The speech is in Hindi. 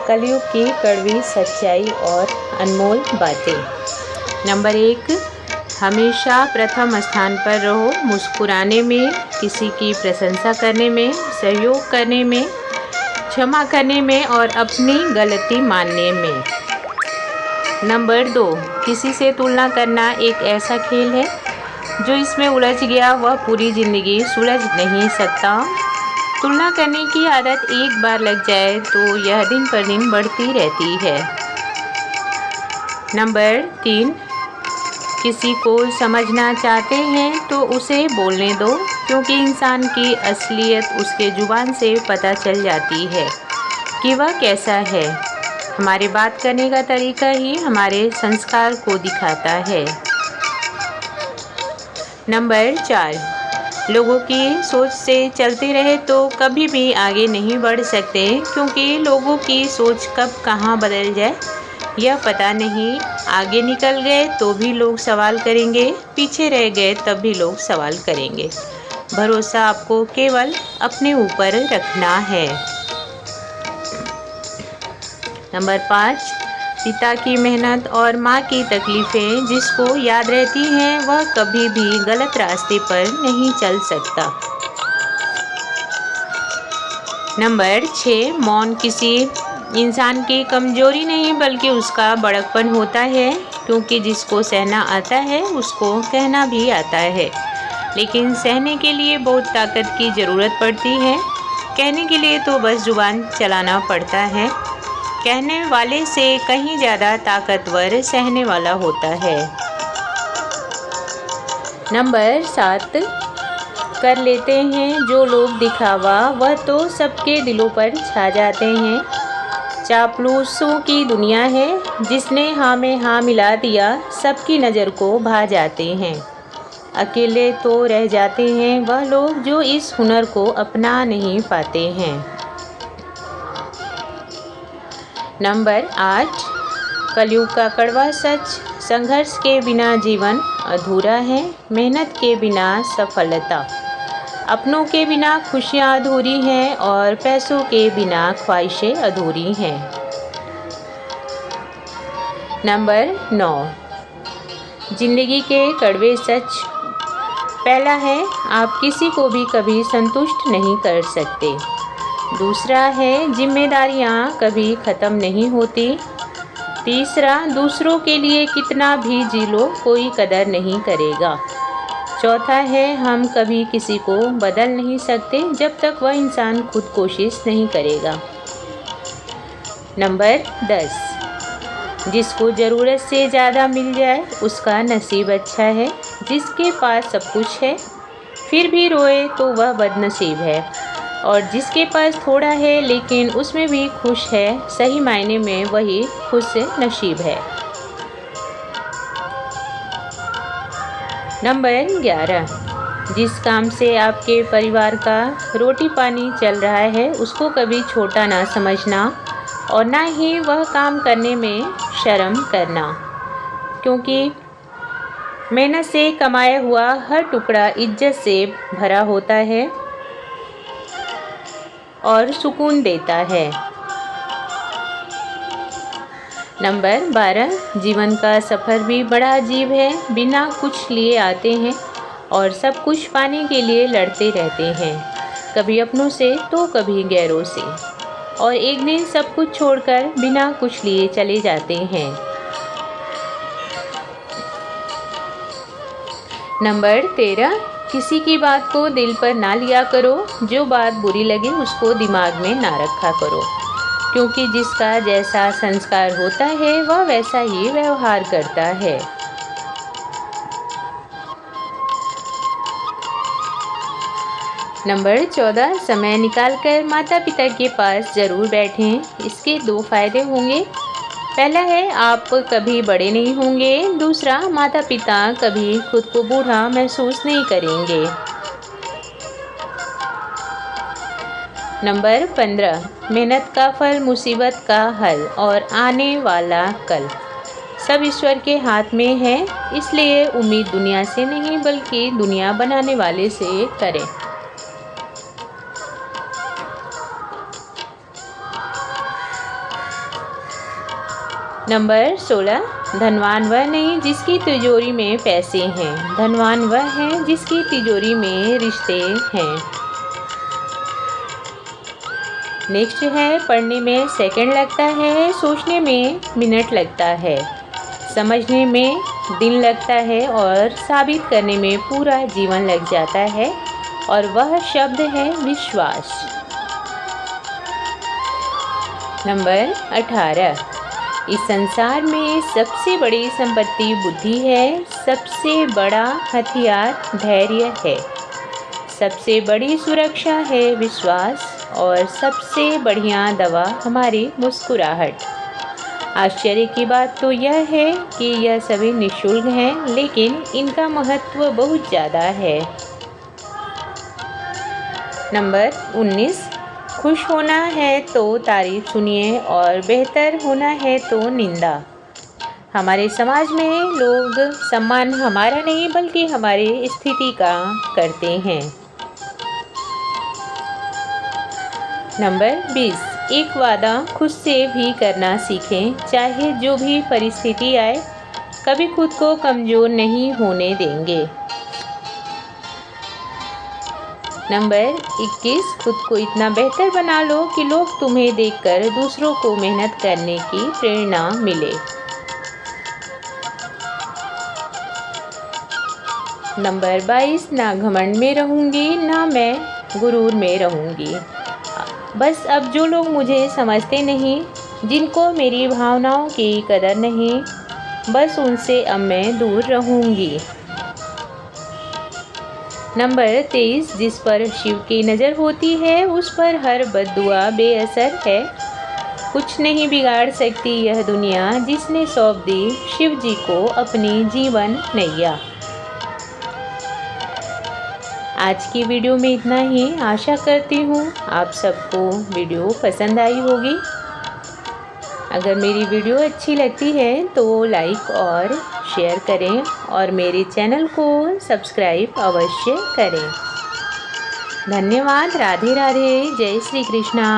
कलयुग की कड़वी सच्चाई और अनमोल बातें। नंबर 1, हमेशा प्रथम स्थान पर रहो। मुस्कुराने में, किसी की प्रशंसा करने में, सहयोग करने में, क्षमा करने में और अपनी गलती मानने में। नंबर 2, किसी से तुलना करना एक ऐसा खेल है जो इसमें उलझ गया वह पूरी ज़िंदगी सुलझ नहीं सकता। तुलना करने की आदत एक बार लग जाए तो यह दिन पर दिन बढ़ती रहती है। नंबर 3, किसी को समझना चाहते हैं तो उसे बोलने दो, क्योंकि इंसान की असलियत उसके ज़ुबान से पता चल जाती है कि वह कैसा है। हमारे बात करने का तरीका ही हमारे संस्कार को दिखाता है। नंबर 4, लोगों की सोच से चलते रहे तो कभी भी आगे नहीं बढ़ सकते, क्योंकि लोगों की सोच कब कहाँ बदल जाए यह पता नहीं। आगे निकल गए तो भी लोग सवाल करेंगे, पीछे रह गए तब भी लोग सवाल करेंगे। भरोसा आपको केवल अपने ऊपर रखना है। नंबर 5, पिता की मेहनत और माँ की तकलीफ़ें जिसको याद रहती हैं वह कभी भी गलत रास्ते पर नहीं चल सकता। नंबर 6, मौन किसी इंसान की कमज़ोरी नहीं बल्कि उसका बड़कपन होता है, क्योंकि जिसको सहना आता है उसको कहना भी आता है। लेकिन सहने के लिए बहुत ताकत की ज़रूरत पड़ती है, कहने के लिए तो बस ज़ुबान चलाना पड़ता है। कहने वाले से कहीं ज़्यादा ताकतवर सहने वाला होता है। नंबर 7, कर लेते हैं जो लोग दिखावा वह तो सबके दिलों पर छा जाते हैं। चापलूसों की दुनिया है, जिसने हाँ में हाँ मिला दिया सबकी नज़र को भा जाते हैं। अकेले तो रह जाते हैं वह लोग जो इस हुनर को अपना नहीं पाते हैं। नंबर 8, कलयुग का कड़वा सच, संघर्ष के बिना जीवन अधूरा है। मेहनत के बिना सफलता, अपनों के बिना खुशियाँ अधूरी हैं और पैसों के बिना ख्वाहिशें अधूरी हैं। नंबर 9, जिंदगी के कड़वे सच। पहला है, आप किसी को भी कभी संतुष्ट नहीं कर सकते। दूसरा है, जिम्मेदारियाँ कभी ख़त्म नहीं होती। तीसरा, दूसरों के लिए कितना भी जी लो कोई कदर नहीं करेगा। चौथा है, हम कभी किसी को बदल नहीं सकते जब तक वह इंसान खुद कोशिश नहीं करेगा। नंबर 10, जिसको ज़रूरत से ज़्यादा मिल जाए उसका नसीब अच्छा है। जिसके पास सब कुछ है फिर भी रोए तो वह बदनसीब है, और जिसके पास थोड़ा है लेकिन उसमें भी खुश है, सही मायने में वही खुश नसीब है। नंबर 11, जिस काम से आपके परिवार का रोटी पानी चल रहा है उसको कभी छोटा ना समझना और ना ही वह काम करने में शर्म करना, क्योंकि मेहनत से कमाया हुआ हर टुकड़ा इज्जत से भरा होता है और सुकून देता है। नंबर 12, जीवन का सफ़र भी बड़ा अजीब है। बिना कुछ लिए आते हैं और सब कुछ पाने के लिए लड़ते रहते हैं, कभी अपनों से तो कभी गैरों से, और एक दिन सब कुछ छोड़कर बिना कुछ लिए चले जाते हैं। नंबर 13, किसी की बात को दिल पर ना लिया करो, जो बात बुरी लगे उसको दिमाग में ना रखा करो, क्योंकि जिसका जैसा संस्कार होता है वह वैसा ही व्यवहार करता है। नंबर 14, समय निकालकर माता पिता के पास ज़रूर बैठें। इसके 2 फायदे होंगे। पहला है, आप कभी बड़े नहीं होंगे। दूसरा, माता पिता कभी खुद को बूढ़ा महसूस नहीं करेंगे। नंबर 15, मेहनत का फल, मुसीबत का हल और आने वाला कल सब ईश्वर के हाथ में है, इसलिए उम्मीद दुनिया से नहीं बल्कि दुनिया बनाने वाले से करें। नंबर 16, धनवान वह नहीं जिसकी तिजोरी में पैसे हैं, धनवान वह है जिसकी तिजोरी में रिश्ते हैं। नेक्स्ट है, पढ़ने में सेकंड लगता है, सोचने में मिनट लगता है, समझने में दिन लगता है और साबित करने में पूरा जीवन लग जाता है, और वह शब्द है विश्वास। नंबर 18, इस संसार में सबसे बड़ी संपत्ति बुद्धि है, सबसे बड़ा हथियार धैर्य है, सबसे बड़ी सुरक्षा है विश्वास, और सबसे बढ़िया दवा हमारी मुस्कुराहट। आश्चर्य की बात तो यह है कि यह सभी निःशुल्क हैं, लेकिन इनका महत्व बहुत ज़्यादा है। नंबर 19, खुश होना है तो तारीफ सुनिए और बेहतर होना है तो निंदा। हमारे समाज में लोग सम्मान हमारा नहीं बल्कि हमारी स्थिति का करते हैं। नंबर 20, एक वादा खुद से भी करना सीखें, चाहे जो भी परिस्थिति आए, कभी खुद को कमज़ोर नहीं होने देंगे। नंबर 21, खुद को इतना बेहतर बना लो कि लोग तुम्हें देखकर दूसरों को मेहनत करने की प्रेरणा मिले। नंबर 22, ना घमंड में रहूँगी ना मैं गुरूर में रहूँगी। बस अब जो लोग मुझे समझते नहीं, जिनको मेरी भावनाओं की कदर नहीं, बस उनसे अब मैं दूर रहूँगी। नंबर 23, जिस पर शिव की नज़र होती है उस पर हर बद्दुआ बेअसर है। कुछ नहीं बिगाड़ सकती यह दुनिया जिसने सौंप दी शिव जी को अपनी जीवन नैया। आज की वीडियो में इतना ही। आशा करती हूँ आप सबको वीडियो पसंद आई होगी। अगर मेरी वीडियो अच्छी लगती है तो लाइक और शेयर करें और मेरे चैनल को सब्सक्राइब अवश्य करें। धन्यवाद। राधे राधे। जय श्री कृष्णा।